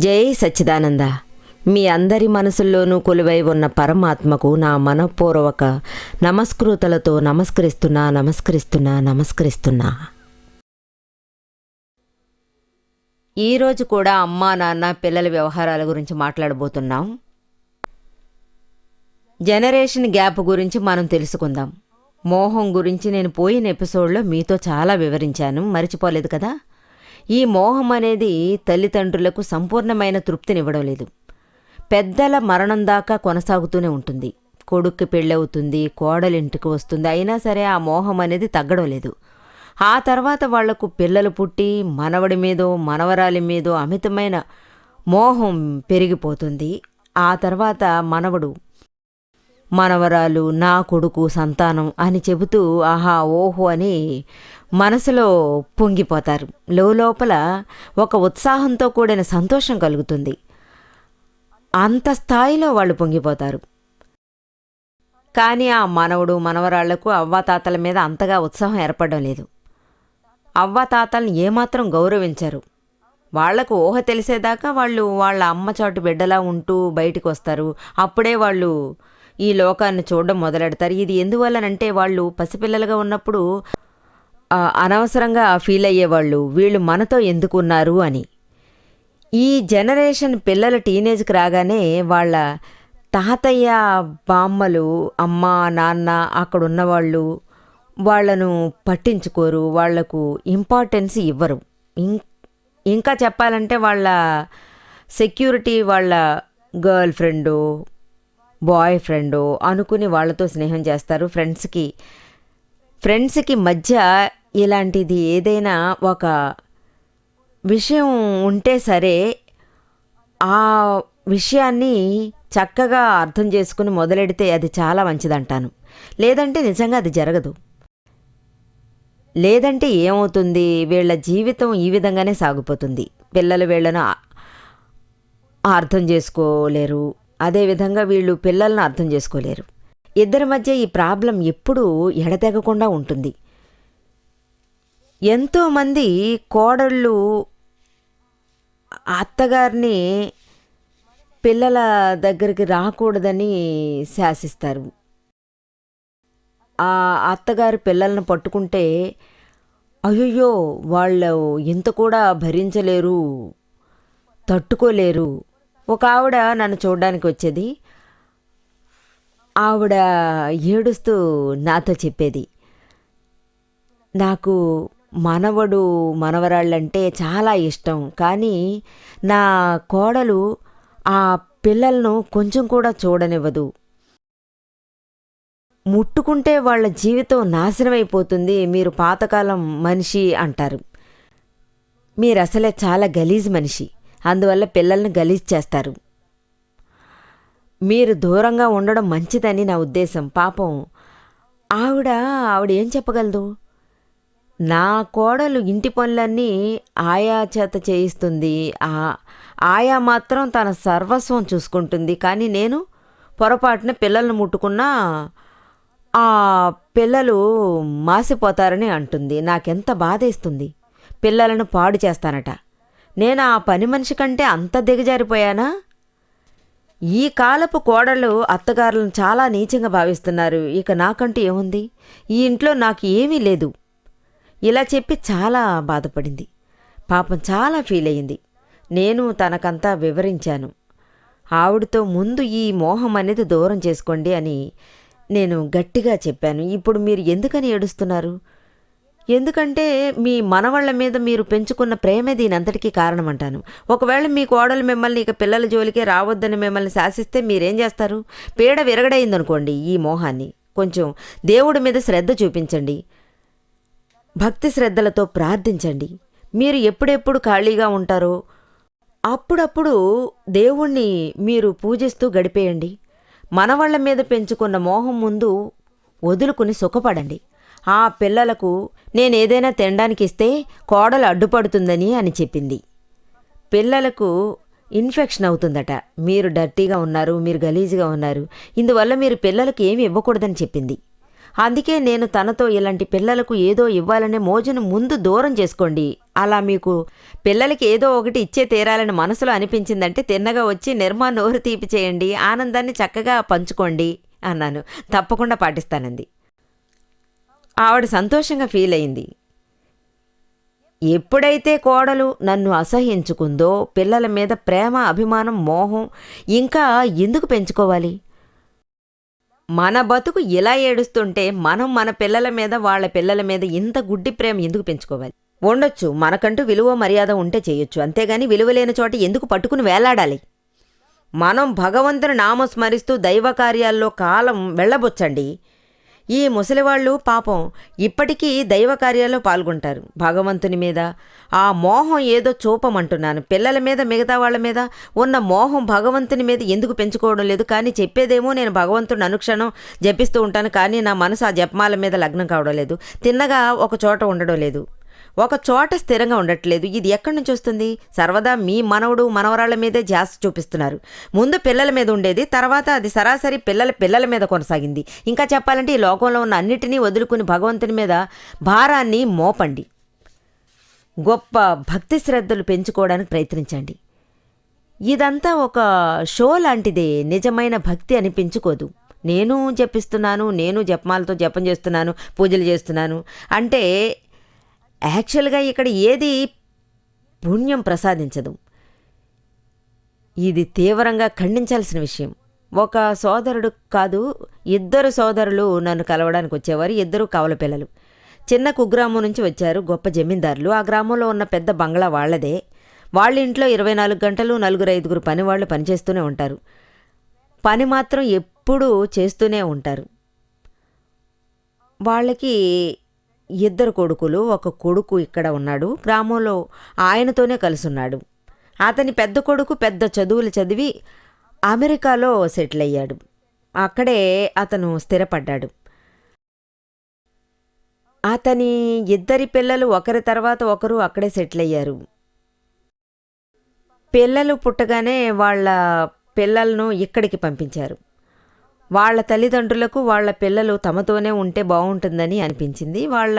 జై సచ్చిదానంద. మీ అందరి మనసుల్లోనూ కొలువై ఉన్న పరమాత్మకు నా మనఃపూర్వక నమస్కృతులతో నమస్కరిస్తున్నా. ఈరోజు కూడా అమ్మా నాన్న పిల్లల వ్యవహారాల గురించి మాట్లాడబోతున్నాం. జనరేషన్ గ్యాప్ గురించి మనం తెలుసుకుందాం. మోహం గురించి నేను పోయిన ఎపిసోడ్లో మీతో చాలా వివరించాను, మర్చిపోలేదు కదా. ఈ మోహం అనేది తల్లిదండ్రులకు సంపూర్ణమైన తృప్తినివ్వడం లేదు. పెద్దల మరణం దాకా కొనసాగుతూనే ఉంటుంది. కొడుక్కి పెళ్ళవుతుంది, కోడలింటికి వస్తుంది, అయినా సరే ఆ మోహం అనేది తగ్గడం లేదు. ఆ తర్వాత వాళ్లకు పిల్లలు పుట్టి మనవడి మీదో మనవరాలి మీదో అమితమైన మోహం పెరిగిపోతుంది. ఆ తర్వాత మనవడు మనవరాలు నా కొడుకు సంతానం అని చెబుతూ ఆహా ఓహో అని మనసులో పొంగిపోతారు. లోపల ఒక ఉత్సాహంతో కూడిన సంతోషం కలుగుతుంది. అంత స్థాయిలో వాళ్ళు పొంగిపోతారు. కానీ ఆ మనవడు మనవరాళ్లకు అవ్వాతాతల మీద అంతగా ఉత్సాహం ఏర్పడడం లేదు. అవ్వాతాతల్ని ఏమాత్రం గౌరవించరు. వాళ్లకు ఊహ తెలిసేదాకా వాళ్ళు వాళ్ళ అమ్మ చాటు బిడ్డలా ఉంటూ బయటికి వస్తారు. అప్పుడే వాళ్ళు ఈ లోకాన్ని చూడడం మొదలెడతారు. ఇది ఎందువల్లనంటే వాళ్ళు పసిపిల్లలుగా ఉన్నప్పుడు అనవసరంగా ఫీల్ అయ్యేవాళ్ళు, వీళ్ళు మనతో ఎందుకున్నారు అని. ఈ జనరేషన్ పిల్లల టీనేజ్కి రాగానే వాళ్ళ తాతయ్య బామ్మలు అమ్మ నాన్న అక్కడున్నవాళ్ళు వాళ్లను పట్టించుకోరు, వాళ్లకు ఇంపార్టెన్స్ ఇవ్వరు. ఇంకా చెప్పాలంటే వాళ్ళ సెక్యూరిటీ వాళ్ళ గర్ల్ ఫ్రెండో బాయ్ ఫ్రెండో అనుకుని వాళ్ళతో స్నేహం చేస్తారు. ఫ్రెండ్స్కి మధ్య ఇలాంటిది ఏదైనా ఒక విషయం ఉంటే సరే ఆ విషయాన్ని చక్కగా అర్థం చేసుకుని మొదలెడితే అది చాలా మంచిదంటాను. లేదంటే నిజంగా అది జరగదు. లేదంటే ఏమవుతుంది, వీళ్ళ జీవితం ఈ విధంగానే సాగిపోతుంది. పిల్లలు వీళ్ళను అర్థం చేసుకోలేరు, అదేవిధంగా వీళ్ళు పిల్లలను అర్థం చేసుకోలేరు. ఇద్దరి మధ్య ఈ ప్రాబ్లం ఎప్పుడూ ఎడతెగకుండా ఉంటుంది. ఎంతోమంది కోడళ్ళు అత్తగారిని పిల్లల దగ్గరికి రాకూడదని శాసిస్తారు. ఆ అత్తగారు పిల్లలను పట్టుకుంటే అయ్యయ్యో వాళ్ళు ఇంత కూడా భరించలేరు, తట్టుకోలేరు. ఒక ఆవిడ నన్ను చూడడానికి వచ్చేది. ఆవిడ ఏడుస్తూ నాతో చెప్పేది, నాకు మనవడు మనవరాళ్ళంటే చాలా ఇష్టం, కానీ నా కోడలు ఆ పిల్లలను కొంచెం కూడా చూడనివ్వదు. ముట్టుకుంటే వాళ్ళ జీవితం నాశనమైపోతుంది, మీరు పాతకాలం మనిషి అంటారు. మీరు అసలే చాలా గలీజ్ మనిషి, అందువల్ల పిల్లల్ని గలీజ్ చేస్తారు. మీరు దూరంగా ఉండడం మంచిదని నా ఉద్దేశం. పాపం ఆవిడ ఏం చెప్పగలదు? నా కోడలు ఇంటి పనులన్నీ ఆయా చేత చేయిస్తుంది, ఆయా మాత్రం తన సర్వస్వం చూసుకుంటుంది, కానీ నేను పొరపాటున పిల్లల్ని ముట్టుకున్నా ఆ పిల్లలు మాసిపోతారని అంటుంది. నాకెంత బాధేస్తుంది. పిల్లలను పాడు చేస్తానట. నేను ఆ పని మనిషి కంటే అంత దిగజారిపోయానా? ఈ కాలపు కోడలు అత్తగారులను చాలా నీచంగా భావిస్తున్నారు. ఇక నాకంటూ ఏముంది? ఈ ఇంట్లో నాకు ఏమీ లేదు. ఇలా చెప్పి చాలా బాధపడింది. పాపం చాలా ఫీల్ అయ్యింది. నేను తనకంతా వివరించాను. ఆవిడతో ముందు ఈ మోహం అనేది దూరం చేసుకోండి అని నేను గట్టిగా చెప్పాను. ఇప్పుడు మీరు ఎందుకని ఏడుస్తున్నారు? ఎందుకంటే మీ మనవాళ్ల మీద మీరు పెంచుకున్న ప్రేమే దీనంతటికీ కారణమంటాను. ఒకవేళ మీ కోడలు మిమ్మల్ని ఇక పిల్లల జోలికే రావద్దని మిమ్మల్ని శాసిస్తే మీరేం చేస్తారు? పీడ విరగడైందనుకోండి. ఈ మోహాన్ని కొంచెం దేవుడి మీద శ్రద్ధ చూపించండి, భక్తి శ్రద్ధలతో ప్రార్థించండి. మీరు ఎప్పుడెప్పుడు ఖాళీగా ఉంటారో అప్పుడప్పుడు దేవుణ్ణి మీరు పూజిస్తూ గడిపేయండి. మనవాళ్ల మీద పెంచుకున్న మోహం ముందు వదులుకుని సుఖపడండి. ఆ పిల్లలకు నేనేదైనా తినడానికి ఇస్తే కోడలు అడ్డుపడుతుందని అని చెప్పింది. పిల్లలకు ఇన్ఫెక్షన్ అవుతుందట. మీరు డర్టీగా ఉన్నారు, మీరు గలీజ్గా ఉన్నారు, ఇందువల్ల మీరు పిల్లలకు ఏమి ఇవ్వకూడదని చెప్పింది. అందుకే నేను తనతో ఇలాంటి పిల్లలకు ఏదో ఇవ్వాలనే మోజును ముందు దూరం చేసుకోండి. అలా మీకు పిల్లలకి ఏదో ఒకటి ఇచ్చే తీరాలని మనసులో అనిపించిందంటే తిన్నగా వచ్చి నిర్మా నోరు తీపి చేయండి, ఆనందాన్ని చక్కగా పంచుకోండి అన్నాను. తప్పకుండా పాటిస్తానంది. ఆవిడ సంతోషంగా ఫీల్ అయింది. ఎప్పుడైతే కోడలు నన్ను అసహ్యించుకుందో పిల్లల మీద ప్రేమ, అభిమానం, మోహం ఇంకా ఎందుకు పెంచుకోవాలి? మన బతుకు ఇలా ఏడుస్తుంటే మనం మన పిల్లల మీద, వాళ్ళ పిల్లల మీద ఇంత గుడ్డి ప్రేమ ఎందుకు పెంచుకోవాలి? ఉండొచ్చు, మనకంటూ విలువ మర్యాద ఉంటే చేయొచ్చు, అంతేగాని విలువలేని చోట ఎందుకు పట్టుకుని వేలాడాలి? మనం భగవంతుని నామస్మరిస్తూ దైవ కార్యాల్లో కాలం వెళ్ళబొచ్చండి. ఈ ముసలివాళ్ళు పాపం ఇప్పటికీ దైవ కార్యాల్లో పాల్గొంటారు. భగవంతుని మీద ఆ మోహం ఏదో చూపమంటున్నాను. పిల్లల మీద, మిగతా వాళ్ళ మీద ఉన్న మోహం భగవంతుని మీద ఎందుకు పెంచుకోవడం లేదు? కానీ చెప్పేదేమో నేను భగవంతుడిని అనుక్షణం జపిస్తూ ఉంటాను, కానీ నా మనసు ఆ జపమాల మీద లగ్నం కావడం లేదు. తిన్నగా ఒక చోట ఉండడం లేదు, ఒక చోట స్థిరంగా ఉండట్లేదు. ఇది ఎక్కడి నుంచి వస్తుంది? సర్వదా మీ మనవడు, మనవరాళ్ల మీదే ధ్యాస చూపిస్తున్నారు. ముందు పిల్లల మీద ఉండేది, తర్వాత అది సరాసరి పిల్లల మీద కొనసాగింది. ఇంకా చెప్పాలంటే ఈ లోకంలో ఉన్న అన్నిటినీ వదులుకుని భగవంతుని మీద భారాన్ని మోపండి. గొప్ప భక్తి శ్రద్ధలు పెంచుకోవడానికి ప్రయత్నించండి. ఇదంతా ఒక షో లాంటిదే, నిజమైన భక్తి అనిపించుకోదు. నేను జపిస్తున్నాను, నేను జపమాలతో జపం చేస్తున్నాను, పూజలు చేస్తున్నాను అంటే యాక్చువల్గా ఇక్కడ ఏది పుణ్యం ప్రసాదించదు. ఇది తీవ్రంగా ఖండించాల్సిన విషయం. ఒక సోదరుడు కాదు, 2 సోదరులు నన్ను కలవడానికి వచ్చేవారు. 2 కవల పిల్లలు. చిన్న కుగ్రామం నుంచి వచ్చారు, గొప్ప జమీందారులు. ఆ గ్రామంలో ఉన్న పెద్ద బంగ్లా వాళ్లదే. వాళ్ళ ఇంట్లో 24 గంటలు 4-5 పనివాళ్లు పనిచేస్తూనే ఉంటారు. పని మాత్రం ఎప్పుడూ చేస్తూనే ఉంటారు. వాళ్ళకి 2 కొడుకులు, ఒక కొడుకు ఇక్కడ ఉన్నాడు, గ్రామంలో ఆయనతోనే కలుసున్నాడు. అతని పెద్ద కొడుకు పెద్ద చదువులు చదివి అమెరికాలో సెటిల్ అయ్యాడు. అక్కడే అతను స్థిరపడ్డాడు. అతని 2 పిల్లలు ఒకరి తర్వాత ఒకరు అక్కడే సెటిల్ అయ్యారు. పిల్లలు పుట్టగానే వాళ్ళ పిల్లలను ఇక్కడికి పంపించారు. వాళ్ళ తల్లిదండ్రులకు వాళ్ళ పిల్లలు తమతోనే ఉంటే బాగుంటుందని అనిపించింది. వాళ్ళ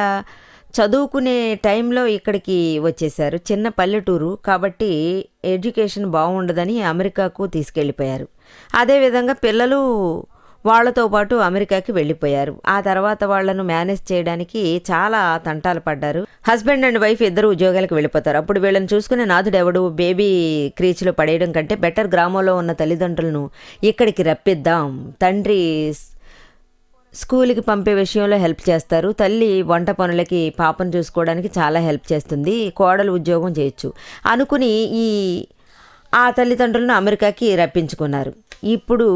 చదువుకునే టైంలో ఇక్కడికి వచ్చేశారు. చిన్న పల్లెటూరు కాబట్టి ఎడ్యుకేషన్ బాగుండదని అమెరికాకు తీసుకెళ్ళిపోయారు. అదేవిధంగా పిల్లలు వాళ్లతో పాటు అమెరికాకి వెళ్ళిపోయారు. ఆ తర్వాత వాళ్లను మేనేజ్ చేయడానికి చాలా తంటాలు పడ్డారు. హస్బెండ్ అండ్ వైఫ్ 2 ఉద్యోగాలకు వెళ్ళిపోతారు. అప్పుడు వీళ్ళని చూసుకునే నాథుడెవడు? బేబీ క్రీచ్లో పడేయడం కంటే బెటర్ గ్రామంలో ఉన్న తల్లిదండ్రులను ఇక్కడికి రప్పిద్దాం. తండ్రి స్కూల్కి పంపే విషయంలో హెల్ప్ చేస్తారు, తల్లి వంట పనులకి, పాపను చూసుకోవడానికి చాలా హెల్ప్ చేస్తుంది, కోడలు ఉద్యోగం చేయొచ్చు అనుకుని ఆ తల్లిదండ్రులను అమెరికాకి రప్పించుకున్నారు. ఇప్పుడు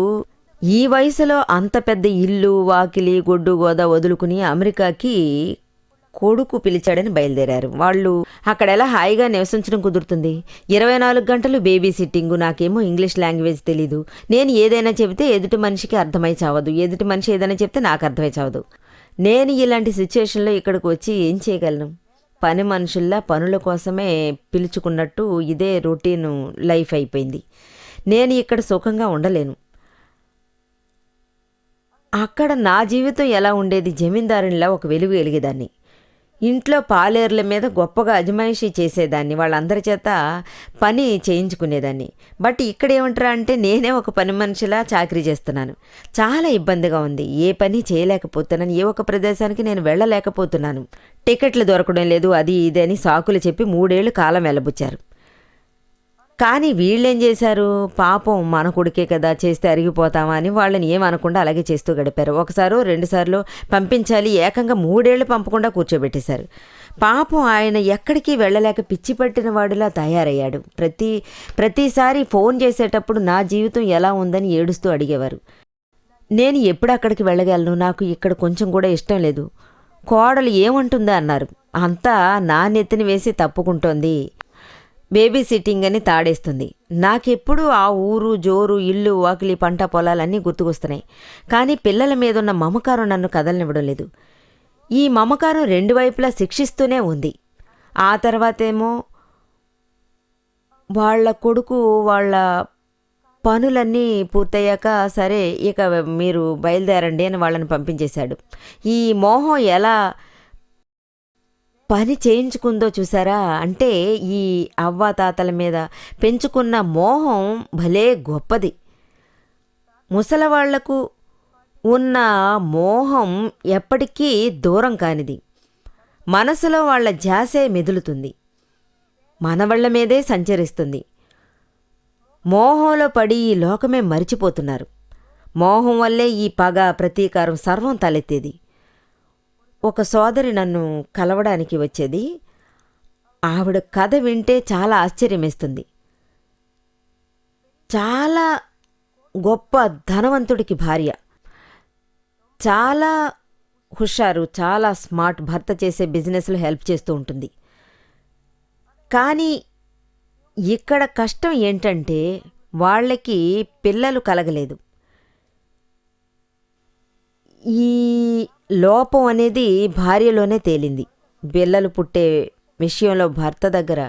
ఈ వయసులో అంత పెద్ద ఇల్లు, వాకిలి, గొడ్డు గోద వదులుకుని అమెరికాకి కొడుకు పిలిచాడని బయలుదేరారు. వాళ్ళు అక్కడ ఎలా హాయిగా నివసించడం కుదురుతుంది? 24 గంటలు బేబీ సిట్టింగు. నాకేమో ఇంగ్లీష్ లాంగ్వేజ్ తెలీదు. నేను ఏదైనా చెబితే ఎదుటి మనిషికి అర్థమై చావదు, ఎదుటి మనిషి ఏదైనా చెప్తే నాకు అర్థమై చావదు. నేను ఇలాంటి సిచ్యుయేషన్లో ఇక్కడికి వచ్చి ఏం చేయగలను? పని మనుషుల్లా పనుల కోసమే పిలుచుకున్నట్టు ఇదే రొటీన్ లైఫ్ అయిపోయింది. నేను ఇక్కడ సుఖంగా ఉండలేను. అక్కడ నా జీవితం ఎలా ఉండేది? జమీందారునిలా ఒక వెలుగు వెలిగేదాన్ని. ఇంట్లో పాలేర్ల మీద గొప్పగా అజమాయిషీ చేసేదాన్ని, వాళ్ళందరి చేత పని చేయించుకునేదాన్ని. బట్ ఇక్కడ ఏమంటారా అంటే నేనే ఒక పని మనిషిలా చాకరీ చేస్తున్నాను. చాలా ఇబ్బందిగా ఉంది. ఏ పని చేయలేకపోతున్నాను, ఏ ఒక్క ప్రదేశానికి నేను వెళ్ళలేకపోతున్నాను. టికెట్లు దొరకడం లేదు, అది ఇది అని సాకులు చెప్పి 3 ఏళ్ళు కాలం వెళ్ళబుచ్చారు. కానీ వీళ్ళేం చేశారు? పాపం మన కొడుకే కదా, చేస్తే అరిగిపోతామా అని వాళ్ళని ఏమనకుండా అలాగే చేస్తూ గడిపారు. 1-2 సార్లు పంపించాలి, ఏకంగా 3 ఏళ్ళు పంపకుండా కూర్చోబెట్టేశారు. పాపం ఆయన ఎక్కడికి వెళ్ళలేక పిచ్చి పట్టిన వాడిలా తయారయ్యాడు. ప్రతిసారి ఫోన్ చేసేటప్పుడు నా జీవితం ఎలా ఉందని ఏడుస్తూ అడిగేవారు. నేను ఎప్పుడు అక్కడికి వెళ్ళగలను? నాకు ఇక్కడ కొంచెం కూడా ఇష్టం లేదు. కోడలు ఏమంటుందా అన్నారు. అంతా నా నెత్తిని వేసి తప్పుకుంటోంది. బేబీ సిట్టింగ్ అని తాడేస్తుంది. నాకెప్పుడు ఆ ఊరు, జోరు, ఇల్లు, వాకిలి, పంట పొలాలన్నీ గుర్తుకొస్తున్నాయి. కానీ పిల్లల మీద ఉన్న మమకారం నన్ను కదలనివ్వడం లేదు. ఈ మమకారం 2 వైపులా శిక్షిస్తూనే ఉంది. ఆ తర్వాతేమో వాళ్ళ కొడుకు వాళ్ళ పనులన్నీ పూర్తయ్యాక సరే ఇక మీరు బయలుదేరండి అని వాళ్ళని పంపించేశాడు. ఈ మోహం ఎలా పని చేయించుకుందో చూసారా? అంటే ఈ అవ్వాతాతల మీద పెంచుకున్న మోహం భలే గొప్పది. ముసలవాళ్లకు ఉన్న మోహం ఎప్పటికీ దూరం కానిది. మనసులో వాళ్ళ ధ్యాసే మెదులుతుంది, మనవళ్ల మీదే సంచరిస్తుంది. మోహంలో పడి ఈ లోకమే మరిచిపోతున్నారు. మోహం వల్లే ఈ పగ, ప్రతీకారం సర్వం తలెత్తేది. ఒక సోదరి నన్ను కలవడానికి వచ్చేది. ఆవిడ కథ వింటే చాలా ఆశ్చర్యమేస్తుంది. చాలా గొప్ప ధనవంతుడికి భార్య, చాలా హుషారు, చాలా స్మార్ట్, భర్త చేసే బిజినెస్లో హెల్ప్ చేస్తూ ఉంటుంది. కానీ ఇక్కడ కష్టం ఏంటంటే వాళ్ళకి పిల్లలు కలగలేదు. ఈ లోపం అనేది భార్యలోనే తేలింది. పిల్లలు పుట్టే విషయంలో భర్త దగ్గర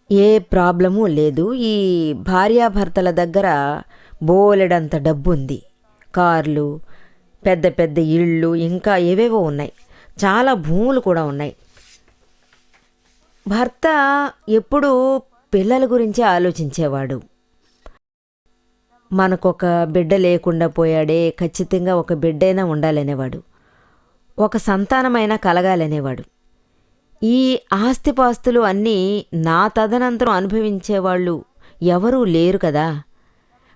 ఏ ప్రాబ్లమూ లేదు. ఈ భార్యాభర్తల దగ్గర బోలెడంత డబ్బు ఉంది, కార్లు, పెద్ద పెద్ద ఇళ్ళు, ఇంకా ఏవేవో ఉన్నాయి, చాలా భూములు కూడా ఉన్నాయి. భర్త ఎప్పుడూ పిల్లల గురించి ఆలోచించేవాడు. మనకొక బిడ్డ లేకుండా పోయాడే, ఖచ్చితంగా ఒక బిడ్డైనా ఉండాలనేవాడు, ఒక సంతానమైనా కలగాలనేవాడు. ఈ ఆస్తిపాస్తులు అన్నీ నా తదనంతరం అనుభవించేవాళ్ళు ఎవరూ లేరు కదా.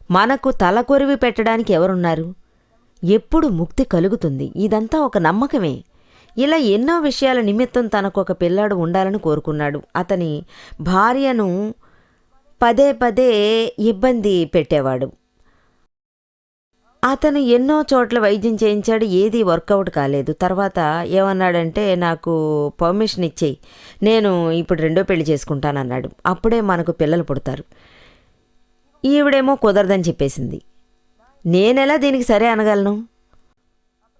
మనకు తలకొరివి పెట్టడానికి ఎవరున్నారు? ఎప్పుడు ముక్తి కలుగుతుంది? ఇదంతా ఒక నమ్మకమే. ఇలా ఎన్నో విషయాల నిమిత్తం తనకు ఒక పిల్లాడు ఉండాలని కోరుకున్నాడు. అతని భార్యను పదే పదే ఇబ్బంది పెట్టేవాడు. అతను ఎన్నో చోట్ల వైద్యం చేయించాడు, ఏదీ వర్కౌట్ కాలేదు. తర్వాత ఏమన్నాడంటే, నాకు పర్మిషన్ ఇచ్చేయి, నేను ఇప్పుడు రెండో పెళ్లి చేసుకుంటానన్నాడు. అప్పుడే మనకు పిల్లలు పుడతారు. ఈవిడేమో కుదరదని చెప్పేసింది. నేనెలా దీనికి సరే అనగలను?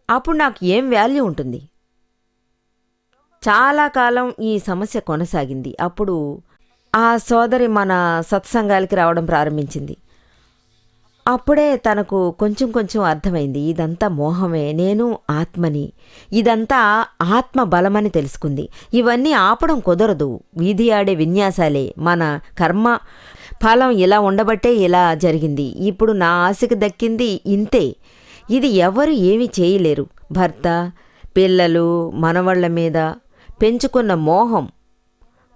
అప్పుడు నాకు ఏం వాల్యూ ఉంటుంది? చాలా కాలం ఈ సమస్య కొనసాగింది. అప్పుడు ఆ సోదరి మన సత్సంగాలకి రావడం ప్రారంభించింది. అప్పుడే తనకు కొంచెం కొంచెం అర్థమైంది, ఇదంతా మోహమే, నేను ఆత్మని, ఇదంతా ఆత్మ బలమని తెలుసుకుంది. ఇవన్నీ ఆపడం కుదరదు, వీధి ఆడే విన్యాసాలే. మన కర్మ ఫలం ఇలా ఉండబట్టే ఇలా జరిగింది. ఇప్పుడు నా ఆశకి దక్కింది ఇంతే. ఇది ఎవరు ఏమీ చేయలేరు. భర్త, పిల్లలు, మనవళ్ల మీద పెంచుకున్న మోహం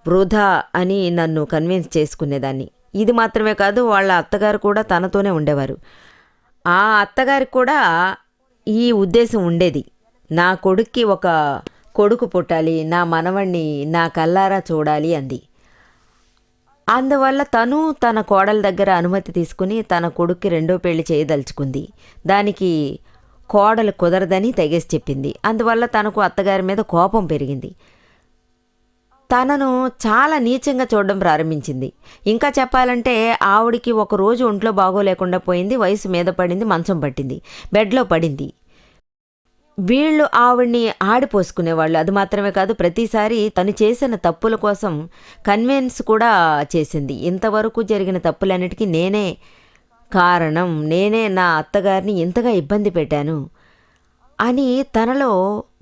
వృధా అని నన్ను కన్విన్స్ చేసుకునేదాన్ని. ఇది మాత్రమే కాదు, వాళ్ళ అత్తగారు కూడా తనతోనే ఉండేవారు. ఆ అత్తగారికి కూడా ఈ ఉద్దేశం ఉండేది, నా కొడుక్కి ఒక కొడుకు పుట్టాలి, నా మనవణ్ణి నా కల్లారా చూడాలి అంది. అందువల్ల తను తన కోడల దగ్గర అనుమతి తీసుకుని తన కొడుక్కి రెండో పెళ్లి చేయదలుచుకుంది. దానికి కోడలు కుదరదని తెగేసి చెప్పింది. అందువల్ల తనకు అత్తగారి మీద కోపం పెరిగింది. తనను చాలా నీచంగా చూడడం ప్రారంభించింది. ఇంకా చెప్పాలంటే ఆవిడికి ఒకరోజు ఒంట్లో బాగోలేకుండా పోయింది, వయసు మీద పడింది, మంచం పట్టింది, బెడ్లో పడింది. వీళ్ళు ఆవిడ్ని ఆడిపోసుకునేవాళ్ళు. అది మాత్రమే కాదు, ప్రతిసారి తను చేసిన తప్పుల కోసం కన్విన్స్ కూడా చేసింది. ఇంతవరకు జరిగిన తప్పులన్నిటికీ నేనే కారణం, నేనే నా అత్తగారిని ఇంతగా ఇబ్బంది పెట్టాను అని తనలో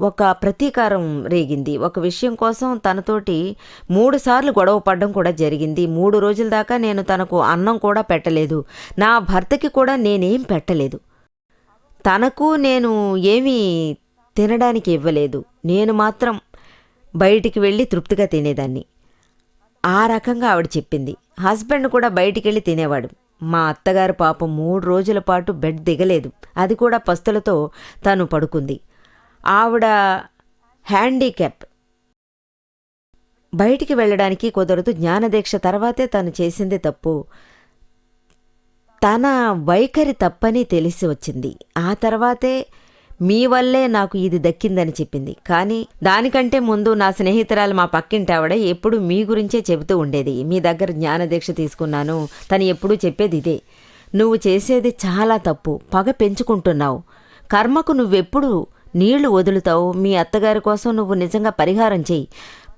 ఒక ప్రతీకారం రేగింది. ఒక విషయం కోసం తనతోటి 3 సార్లు గొడవ పడడం కూడా జరిగింది. 3 రోజుల దాకా నేను తనకు అన్నం కూడా పెట్టలేదు, నా భర్తకి కూడా నేనేం పెట్టలేదు, తనకు నేను ఏమీ తినడానికి ఇవ్వలేదు. నేను మాత్రం బయటికి వెళ్ళి తృప్తిగా తినేదాన్ని. ఆ రకంగా ఆవిడ చెప్పింది. హస్బెండ్ కూడా బయటికి వెళ్ళి తినేవాడు. మా అత్తగారు పాపం 3 రోజుల పాటు బెడ్ దిగలేదు, అది కూడా పస్తులతో తను పడుకుంది. ఆవిడ హ్యాండిక్యాప్, బయటికి వెళ్ళడానికి కుదరదు. జ్ఞానదీక్ష తర్వాతే తను చేసింది తప్పు, తన వైఖరి తప్పని తెలిసి వచ్చింది. ఆ తర్వాతే మీ వల్లే నాకు ఇది దక్కిందని చెప్పింది. కానీ దానికంటే ముందు నా స్నేహితురాలు, మా పక్కింటి ఆవిడ ఎప్పుడు మీ గురించే చెబుతూ ఉండేది. మీ దగ్గర జ్ఞానదీక్ష తీసుకున్నాను, తను ఎప్పుడూ చెప్పేది ఇదే, నువ్వు చేసేది చాలా తప్పు, పగ పెంచుకుంటున్నావు, కర్మకు నువ్వెప్పుడు నీళ్లు వదులుతావు, మీ అత్తగారి కోసం నువ్వు నిజంగా పరిహారం చెయ్యి,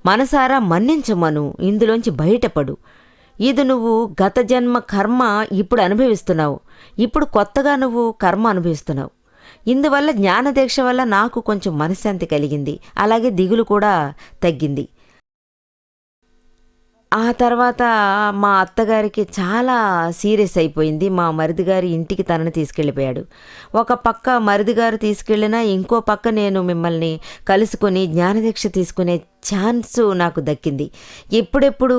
మనసారా మన్నించమను, ఇందులోంచి బయటపడు, ఇది నువ్వు గత జన్మ కర్మ ఇప్పుడు అనుభవిస్తున్నావు. ఇప్పుడు కొత్తగా నువ్వు కర్మ అనుభవిస్తున్నావు. ఇందువల్ల జ్ఞానదీక్ష వల్ల నాకు కొంచెం మనశ్శాంతి కలిగింది. అలాగే దిగులు కూడా తగ్గింది. ఆ తర్వాత మా అత్తగారికి చాలా సీరియస్ అయిపోయింది. మా మరిదిగారి ఇంటికి తనని తీసుకెళ్ళిపోయాడు. ఒక పక్క మరిదిగారు తీసుకెళ్ళినా ఇంకో పక్క నేను మిమ్మల్ని కలుసుకొని జ్ఞానదీక్ష తీసుకునే ఛాన్సు నాకు దక్కింది. ఎప్పుడెప్పుడు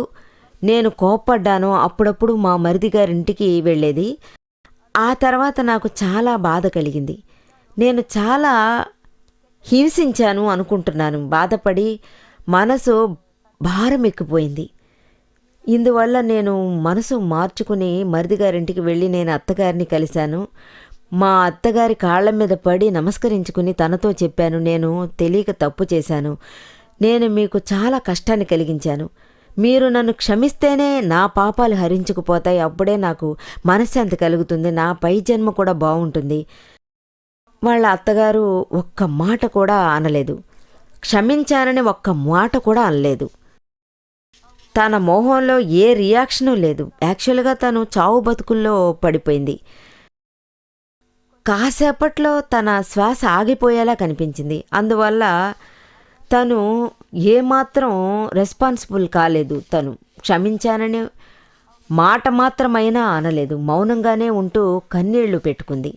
నేను కోప్పడ్డానో అప్పుడప్పుడు మా మరిదిగారింటికి వెళ్ళేది. ఆ తర్వాత నాకు చాలా బాధ కలిగింది. నేను చాలా హింసించాను అనుకుంటున్నాను. బాధపడి మనసు భారం ఎక్కిపోయింది. ఇందువల్ల నేను మనసు మార్చుకుని మరిదిగారింటికి వెళ్ళి నేను అత్తగారిని కలిశాను. మా అత్తగారి కాళ్ల మీద పడి నమస్కరించుకుని తనతో చెప్పాను, నేను తెలియక తప్పు చేశాను. నేను మీకు చాలా కష్టాన్ని కలిగించాను. మీరు నన్ను క్షమిస్తేనే నా పాపాలు హరించుకుపోతాయి. అప్పుడే నాకు మనశ్శాంతి కలుగుతుంది. నా పై జన్మ కూడా బాగుంటుంది. వాళ్ళ అత్తగారు ఒక్క మాట కూడా అనలేదు. క్షమించానని ఒక్క మాట కూడా అనలేదు. తన మోహంలో ఏ రియాక్షను లేదు. యాక్చువల్గా తను చావు బతుకుల్లో పడిపోయింది. కాసేపట్లో తన శ్వాస ఆగిపోయేలా కనిపించింది. అందువల్ల తను ఏమాత్రం రెస్పాన్సిబుల్ కాలేదు. తను క్షమించానని మాట మాత్రమైనా అనలేదు. మౌనంగానే ఉంటూ కన్నీళ్లు పెట్టుకుంది.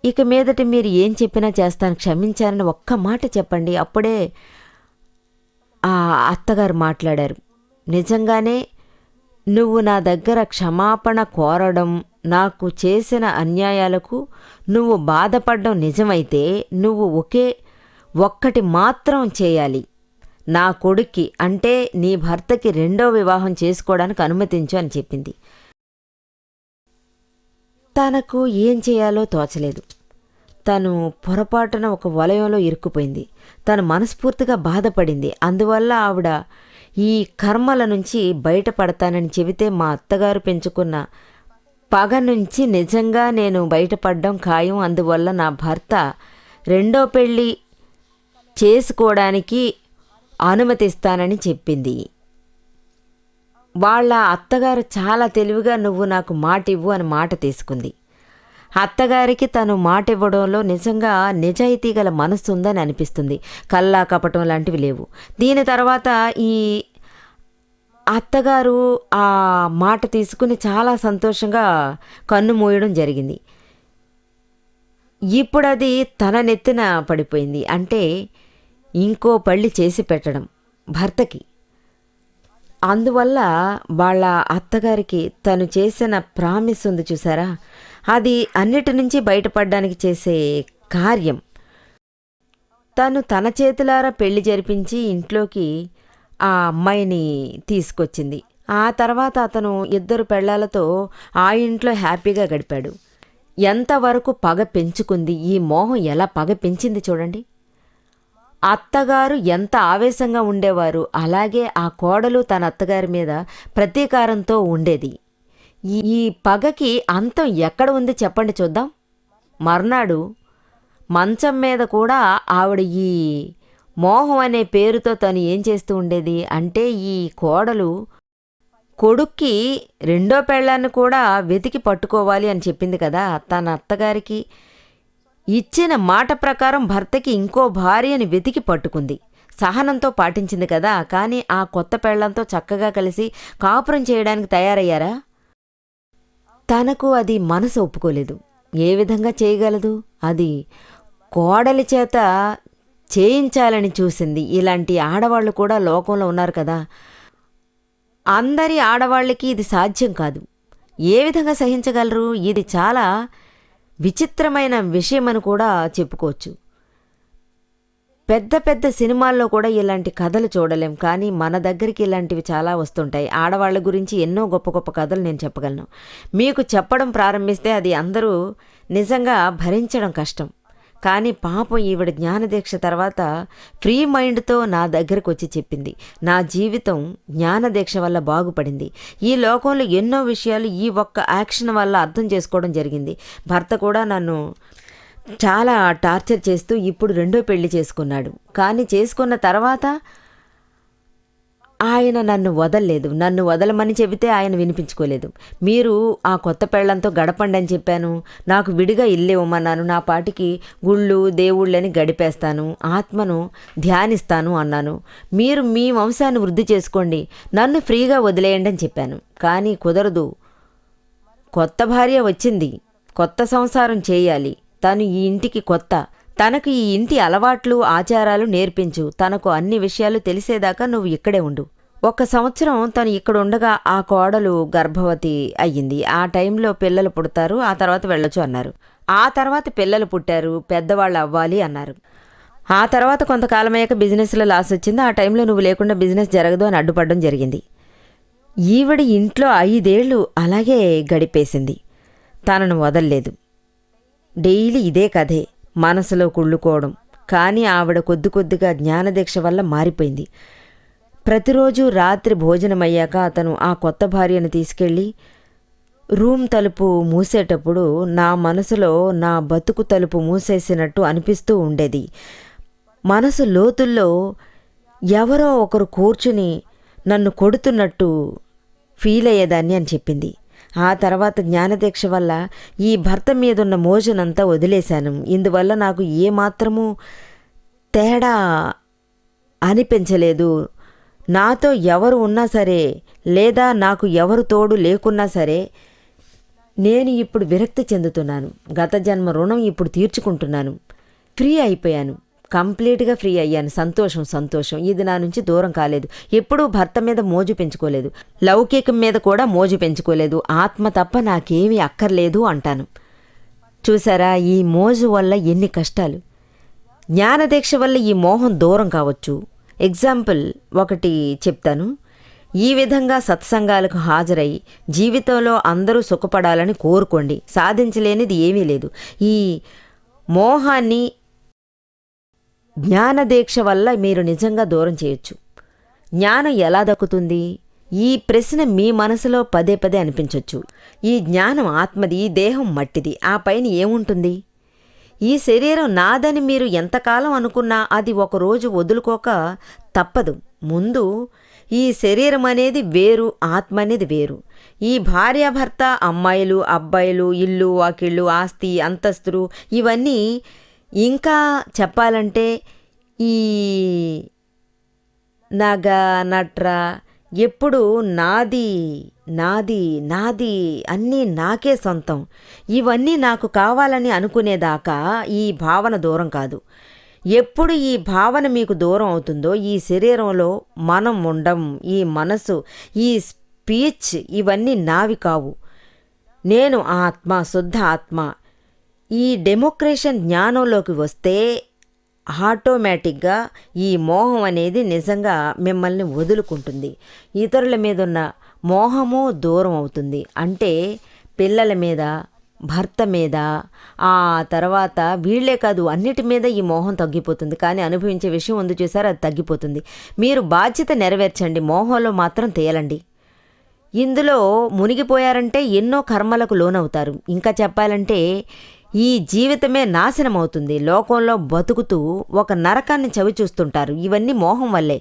ఇక మీదట మీరు ఏం చెప్పినా చేస్తాను, క్షమించానని ఒక్క మాట చెప్పండి. అప్పుడే ఆ అత్తగారు మాట్లాడారు. నిజంగానే నువ్వు నా దగ్గర క్షమాపణ కోరడం, నాకు చేసిన అన్యాయాలకు నువ్వు బాధపడడం నిజమైతే నువ్వు ఒక్కటి మాత్రం చేయాలి. నా కొడుక్కి అంటే నీ భర్తకి 2వ వివాహం చేసుకోవడానికి అనుమతించు అని చెప్పింది. తనకు ఏం చేయాలో తోచలేదు. తను పొరపాటున ఒక వలయంలో ఇరుక్కుపోయింది. తను మనస్ఫూర్తిగా బాధపడింది. అందువల్ల ఆవిడ ఈ కర్మల నుంచి బయటపడతానని చెబితే మా అత్తగారు పెంచుకున్న పగ నుంచి నిజంగా నేను బయటపడడం ఖాయం. అందువల్ల నా భర్త 2వ పెళ్ళి చేసుకోవడానికి అనుమతిస్తానని చెప్పింది. వాళ్ళ అత్తగారు చాలా తెలివిగా నువ్వు నాకు మాట ఇవ్వు అని మాట తీసుకుంది. అత్తగారికి తను మాట ఇవ్వడంలో నిజంగా నిజాయితీ గల మనస్సు ఉందని అనిపిస్తుంది. కల్లా కపటం లాంటివి లేవు. దీని తర్వాత ఈ అత్తగారు ఆ మాట తీసుకుని చాలా సంతోషంగా కన్ను మూయడం జరిగింది. ఇప్పుడు అది తన నెత్తిన పడిపోయింది. అంటే ఇంకో పెళ్లి చేసి పెట్టడం భర్తకి. అందువల్ల వాళ్ళ అత్తగారికి తను చేసిన ప్రామిస్ ఉంది చూసారా, అది అన్నిటి నుంచి బయటపడడానికి చేసే కార్యం. తను తన చేతులారా పెళ్లి జరిపించి ఇంట్లోకి ఆ అమ్మాయిని తీసుకొచ్చింది. ఆ తర్వాత అతను 2 పెళ్లాలతో ఆ ఇంట్లో హ్యాపీగా గడిపాడు. ఎంతవరకు పగ పెంచుకుంది, ఈ మోహం ఎలా పగ పెంచింది చూడండి. అత్తగారు ఎంత ఆవేశంగా ఉండేవారు, అలాగే ఆ కోడలు తన అత్తగారి మీద ప్రతీకారంతో ఉండేది. ఈ పగకి అంతం ఎక్కడ ఉంది చెప్పండి చూద్దాం. మర్నాడు మంచం మీద కూడా ఆవిడ ఈ మోహం అనే పేరుతో తను ఏం చేస్తూ ఉండేది అంటే, ఈ కోడలు కొడుక్కి 2వ పెళ్ళాన్ని కూడా వెతికి పట్టుకోవాలి అని చెప్పింది కదా. తన అత్తగారికి ఇచ్చిన మాట ప్రకారం భర్తకి ఇంకో భార్యని వెతికి పట్టుకుంది. సహనంతో పాటించింది కదా. కానీ ఆ కొత్త పెళ్ళంతో చక్కగా కలిసి కాపురం చేయడానికి తయారయ్యారా? తనకు అది మనసు ఒప్పుకోలేదు. ఏ విధంగా చేయగలదు? అది కోడలి చేత చేయించాలని చూసింది. ఇలాంటి ఆడవాళ్ళు కూడా లోకంలో ఉన్నారు కదా. అందరి ఆడవాళ్ళకి ఇది సాధ్యం కాదు. ఏ విధంగా సహించగలరు? ఇది చాలా విచిత్రమైన విషయమని కూడా చెప్పుకోవచ్చు. పెద్ద పెద్ద సినిమాల్లో కూడా ఇలాంటి కథలు చూడలేం. కానీ మన దగ్గరికి ఇలాంటివి చాలా వస్తుంటాయి. ఆడవాళ్ళ గురించి ఎన్నో గొప్ప గొప్ప కథలు నేను చెప్పగలను. మీకు చెప్పడం ప్రారంభిస్తే అది అందరూ నిజంగా భరించడం కష్టం. కానీ పాపం ఈవిడ జ్ఞానదీక్ష తర్వాత ఫ్రీ మైండ్తో నా దగ్గరకు వచ్చి చెప్పింది. నా జీవితం జ్ఞానదీక్ష వల్ల బాగుపడింది. ఈ లోకంలో ఎన్నో విషయాలు ఈ ఒక్క యాక్షన్ వల్ల అర్థం చేసుకోవడం జరిగింది. భర్త కూడా నన్ను చాలా టార్చర్ చేస్తూ ఇప్పుడు 2వ పెళ్లి చేసుకున్నాడు. కానీ చేసుకున్న తర్వాత ఆయన నన్ను వదలలేదు. నన్ను వదలమని చెబితే ఆయన వినిపించుకోలేదు. మీరు ఆ కొత్త పెళ్ళంతో గడపండి అని చెప్పాను. నాకు విడిగా ఇల్లు ఇవ్వమన్నాను. నా పాటికి గుళ్ళు దేవుళ్ళని గడిపేస్తాను, ఆత్మను ధ్యానిస్తాను అన్నాను. మీరు మీ వంశాన్ని వృద్ధి చేసుకోండి, నన్ను ఫ్రీగా వదిలేయండి అని చెప్పాను. కానీ కుదరదు. కొత్త భార్య వచ్చింది, కొత్త సంసారం చేయాలి. తను ఈ ఇంటికి కొత్త. తనకు ఈ ఇంటి అలవాట్లు ఆచారాలు నేర్పించు. తనకు అన్ని విషయాలు తెలిసేదాకా నువ్వు ఇక్కడే ఉండు. 1 సంవత్సరం తను ఇక్కడ ఉండగా ఆ కోడలు గర్భవతి అయ్యింది. ఆ టైంలో పిల్లలు పుడతారు, ఆ తర్వాత వెళ్ళొచ్చు అన్నారు. ఆ తర్వాత పిల్లలు పుట్టారు, పెద్దవాళ్ళు అవ్వాలి అన్నారు. ఆ తర్వాత కొంతకాలమయ్యాక బిజినెస్లో లాస్ వచ్చింది. ఆ టైంలో నువ్వు లేకుండా బిజినెస్ జరగదు అని అడ్డుపడడం జరిగింది. ఈవిడ ఇంట్లో 5 ఏళ్ళు అలాగే గడిపేసింది. తనను వదల్లేదు. డైలీ ఇదే కథే, మనసులో కుళ్ళుకోవడం. కానీ ఆవిడ కొద్ది కొద్దిగా జ్ఞానదీక్ష వల్ల మారిపోయింది. ప్రతిరోజు రాత్రి భోజనమయ్యాక అతను ఆ కొత్త భార్యను తీసుకెళ్ళి రూమ్ తలుపు మూసేటప్పుడు నా మనసులో నా బతుకు తలుపు మూసేసినట్టు అనిపిస్తూ ఉండేది. మనసు లోతుల్లో ఎవరో ఒకరు కూర్చుని నన్ను కొడుతున్నట్టు ఫీల్ అయ్యేదాన్ని అని చెప్పింది. ఆ తర్వాత జ్ఞానదీక్ష వల్ల ఈ భర్త మీదున్న మోజునంతా వదిలేశాను. ఇందువల్ల నాకు ఏమాత్రమూ తేడా అనిపించలేదు. నాతో ఎవరు ఉన్నా సరే, లేదా నాకు ఎవరు తోడు లేకున్నా సరే, నేను ఇప్పుడు విరక్తి చెందుతున్నాను. గత జన్మ రుణం ఇప్పుడు తీర్చుకుంటున్నాను. ఫ్రీ అయిపోయాను, కంప్లీట్గా ఫ్రీ అయ్యాను. సంతోషం సంతోషం. ఇది నా నుంచి దూరం కాలేదు. ఎప్పుడూ భర్త మీద మోజు పెంచుకోలేదు, లౌకికం మీద కూడా మోజు పెంచుకోలేదు. ఆత్మ తప్ప నాకేమీ అక్కర్లేదు అంటాను. చూసారా, ఈ మోజు వల్ల ఎన్ని కష్టాలు. జ్ఞానదీక్ష వల్ల ఈ మోహం దూరం కావచ్చు. ఎగ్జాంపుల్ ఒకటి చెప్తాను. ఈ విధంగా సత్సంగాలకు హాజరై జీవితంలో అందరూ సుఖపడాలని కోరుకోండి. సాధించలేనిది ఏమీ లేదు. ఈ మోహాన్ని జ్ఞానదీక్ష వల్ల మీరు నిజంగా దూరం చేయొచ్చు. జ్ఞానం ఎలా దక్కుతుంది? ఈ ప్రశ్న మీ మనసులో పదే పదే అనిపించవచ్చు. ఈ జ్ఞానం ఆత్మది, ఈ దేహం మట్టిది, ఆ పైన ఏముంటుంది? ఈ శరీరం నాదని మీరు ఎంతకాలం అనుకున్నా అది ఒకరోజు వదులుకోక తప్పదు. ముందు ఈ శరీరం అనేది వేరు, ఆత్మ అనేది వేరు. ఈ భార్యాభర్త, అమ్మాయిలు అబ్బాయిలు, ఇల్లు వాకిళ్ళు, ఆస్తి అంతస్తులు, ఇవన్నీ ఇంకా చెప్పాలంటే ఈ నగ నట్ర ఎప్పుడు నాది నాది నాది అన్నీ నాకే సొంతం, ఇవన్నీ నాకు కావాలని అనుకునేదాకా ఈ భావన దూరం కాదు. ఎప్పుడు ఈ భావన మీకు దూరం అవుతుందో ఈ శరీరంలో మనం ఉండం, ఈ మనసు, ఈ స్పీచ్ ఇవన్నీ నావి కావు. నేను ఆత్మ, శుద్ధ ఆత్మ. ఈ డెమోక్రేషన్ జ్ఞానంలోకి వస్తే ఆటోమేటిక్గా ఈ మోహం అనేది నిజంగా మిమ్మల్ని వదులుకుంటుంది. ఇతరుల మీద ఉన్న మోహము దూరం అవుతుంది. అంటే పిల్లల మీద, భర్త మీద, ఆ తర్వాత వీళ్లే కాదు అన్నిటి మీద ఈ మోహం తగ్గిపోతుంది. కానీ అనుభవించే విషయం ఉంది చూసారు, అది తగ్గిపోతుంది. మీరు బాధ్యత నెరవేర్చండి, మోహంలో మాత్రం తేలండి. ఇందులో మునిగిపోయారంటే ఎన్నో కర్మలకు లోనవుతారు. ఇంకా చెప్పాలంటే ఈ జీవితమే నాశనం అవుతుంది. లోకంలో బతుకుతూ ఒక నరకాన్ని చవిచూస్తుంటారు. ఇవన్నీ మోహం వల్లే.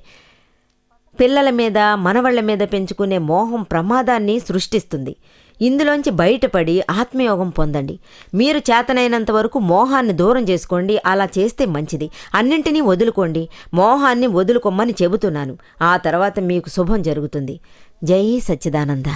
పిల్లల మీద, మనవళ్ల మీద పెంచుకునే మోహం ప్రమాదాన్ని సృష్టిస్తుంది. ఇందులోంచి బయటపడి ఆత్మయోగం పొందండి. మీరు చేతనైనంత వరకు మోహాన్ని దూరం చేసుకోండి. అలా చేస్తే మంచిది. అన్నింటినీ వదులుకోండి. మోహాన్ని వదులుకోమని చెబుతున్నాను. ఆ తర్వాత మీకు శుభం జరుగుతుంది. జై సచ్చిదానంద.